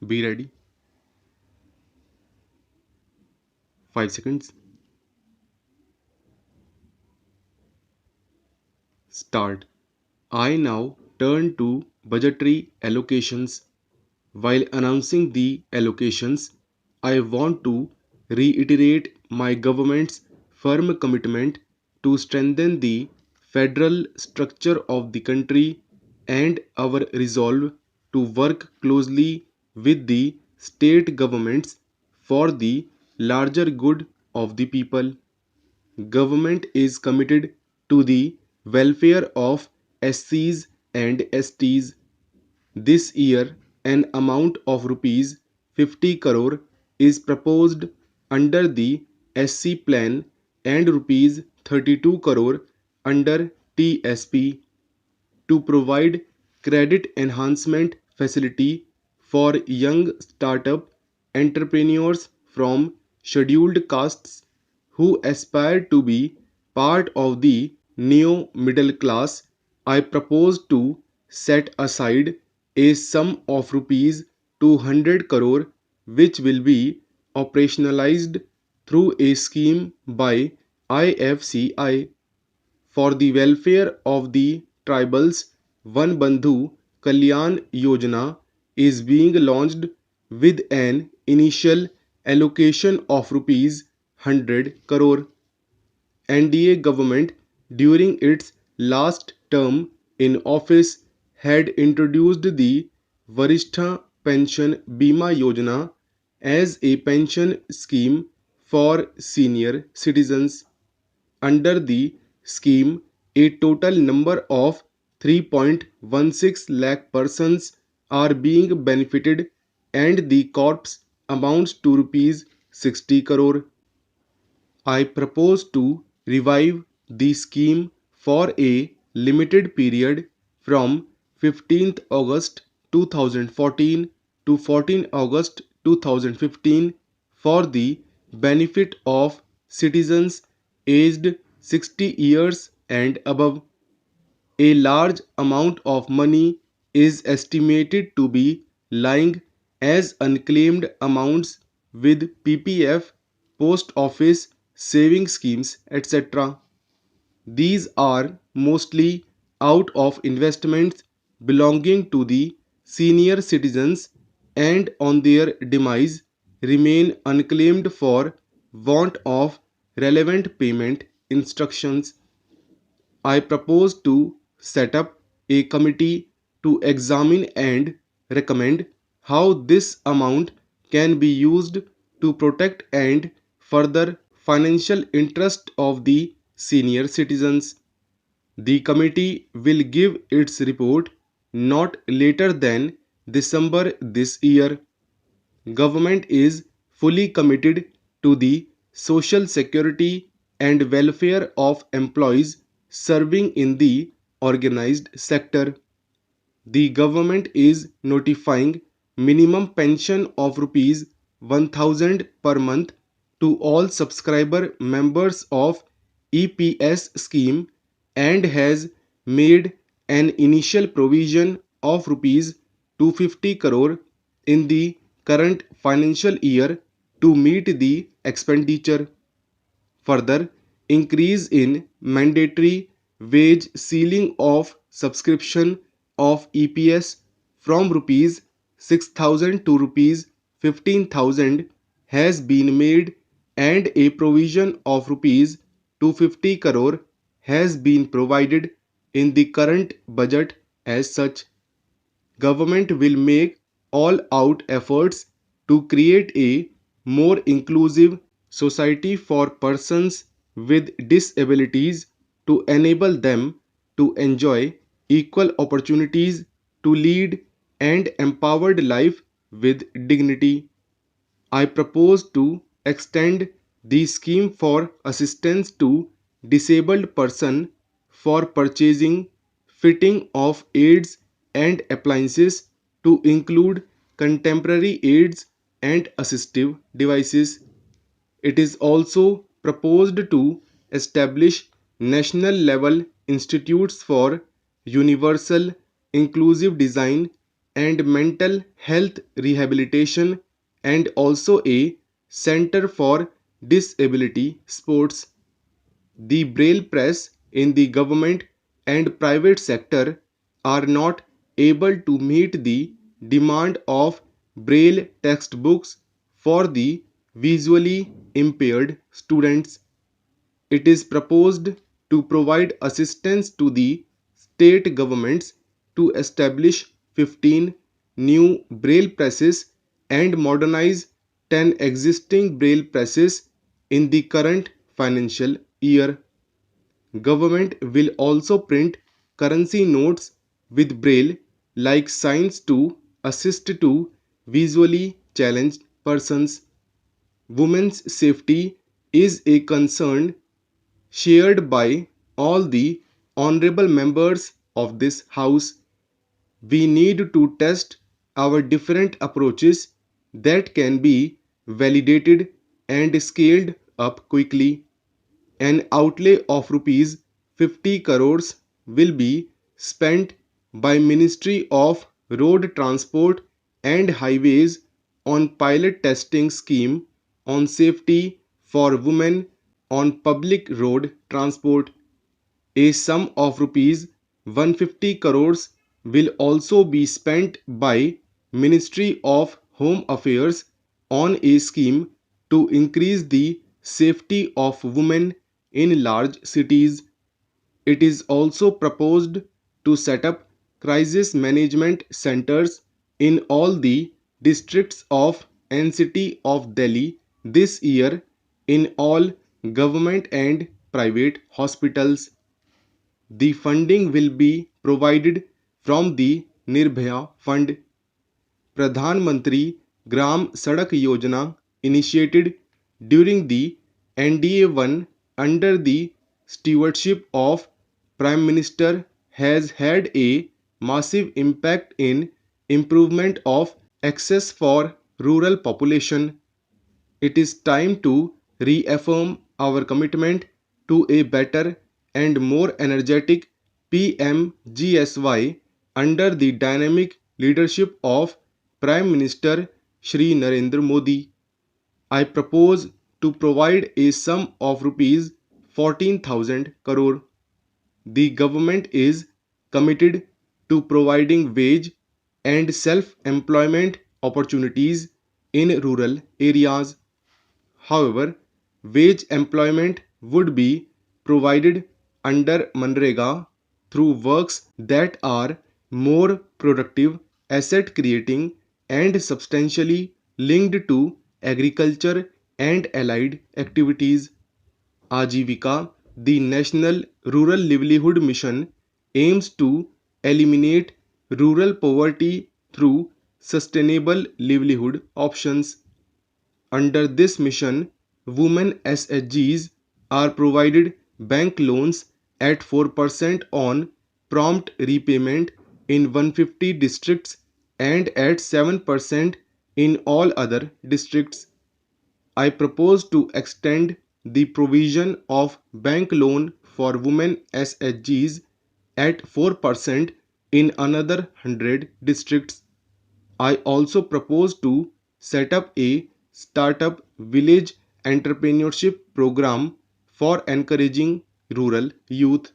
Be ready. 5 seconds. Start. I now turn to budgetary allocations. While announcing the allocations, I want to reiterate my government's firm commitment to strengthen the federal structure of the country and our resolve to work closely with the state governments for the larger good of the people. Government is committed to the welfare of SCs and STs. This year, an amount of rupees 50 crore is proposed under the SC plan and rupees 32 crore under TSP to provide credit enhancement facility for young startup entrepreneurs from scheduled castes who aspire to be part of the neo middle class. I propose to set aside a sum of rupees 200 crore which will be operationalized through a scheme by IFCI for the welfare of the tribals. One Bandhu Kalyan Yojana is being launched with an initial allocation of rupees 100 crore. NDA government during its last term in office had introduced the Varishtha Pension Bima Yojana as a pension scheme for senior citizens. Under the scheme, a total number of 3.16 lakh persons are being benefited and the corpse amounts to rupees 60 crore. I propose to revive the scheme for a limited period from 15th August 2014 to 14 August 2015 for the benefit of citizens aged 60 years and above. A large amount of money is estimated to be lying as unclaimed amounts with PPF, post office, saving schemes, etc. These are mostly out of investments belonging to the senior citizens and on their demise remain unclaimed for want of relevant payment instructions. I propose to set up a committee to examine and recommend how this amount can be used to protect and further financial interest of the senior citizens. The committee will give its report not later than December this year. Government is fully committed to the social security and welfare of employees serving in the organized sector. The government is notifying minimum pension of rupees 1000 per month to all subscriber members of EPS scheme and has made an initial provision of rupees 250 crore in the current financial year to meet the expenditure. Further, increase in mandatory wage ceiling of subscription of EPS from rupees 6000 to rupees 15000 has been made and a provision of rupees 250 crore has been provided in the current budget. As such, government will make all out efforts to create a more inclusive society for persons with disabilities to enable them to enjoy equal opportunities to lead an empowered life with dignity. I propose to extend the scheme for assistance to disabled person for purchasing, fitting of aids and appliances to include contemporary aids and assistive devices. It is also proposed to establish national level institutes for universal inclusive design and mental health rehabilitation, and also a center for disability sports. The Braille press in the government and private sector are not able to meet the demand of Braille textbooks for the visually impaired students. It is proposed to provide assistance to the state governments to establish 15 new Braille presses and modernize 10 existing Braille presses in the current financial year. Government will also print currency notes with Braille like signs to assist to visually challenged persons. Women's safety is a concern shared by all the honorable members of this House. We need to test our different approaches that can be validated and scaled up quickly. An outlay of rupees 50 crores will be spent by Ministry of Road Transport and Highways on pilot testing scheme on safety for women on public road transport. A sum of rupees 150 crores will also be spent by Ministry of Home Affairs on a scheme to increase the safety of women in large cities. It is also proposed to set up crisis management centers in all the districts of NCT of Delhi this year in all government and private hospitals. The funding will be provided from the Nirbhaya Fund. Pradhan Mantri Gram Sadak Yojana, initiated during the NDA-1 under the stewardship of Prime Minister, has had a massive impact in improvement of access for rural population. It is time to reaffirm our commitment to a better and more energetic PMGSY under the dynamic leadership of Prime Minister Shri Narendra Modi. I propose to provide a sum of rupees 14,000 crore. The government is committed to providing wage and self-employment opportunities in rural areas. However, wage employment would be provided under Manrega through works that are more productive, asset creating, and substantially linked to agriculture and allied activities. Ajivika, the National Rural Livelihood Mission, aims to eliminate rural poverty through sustainable livelihood options. Under this mission, women SHGs are provided bank loans at 4% on prompt repayment in 150 districts and at 7% in all other districts. I propose to extend the provision of bank loan for women SHGs at 4% in another 100 districts. I also propose to set up a startup village entrepreneurship program for encouraging rural youth.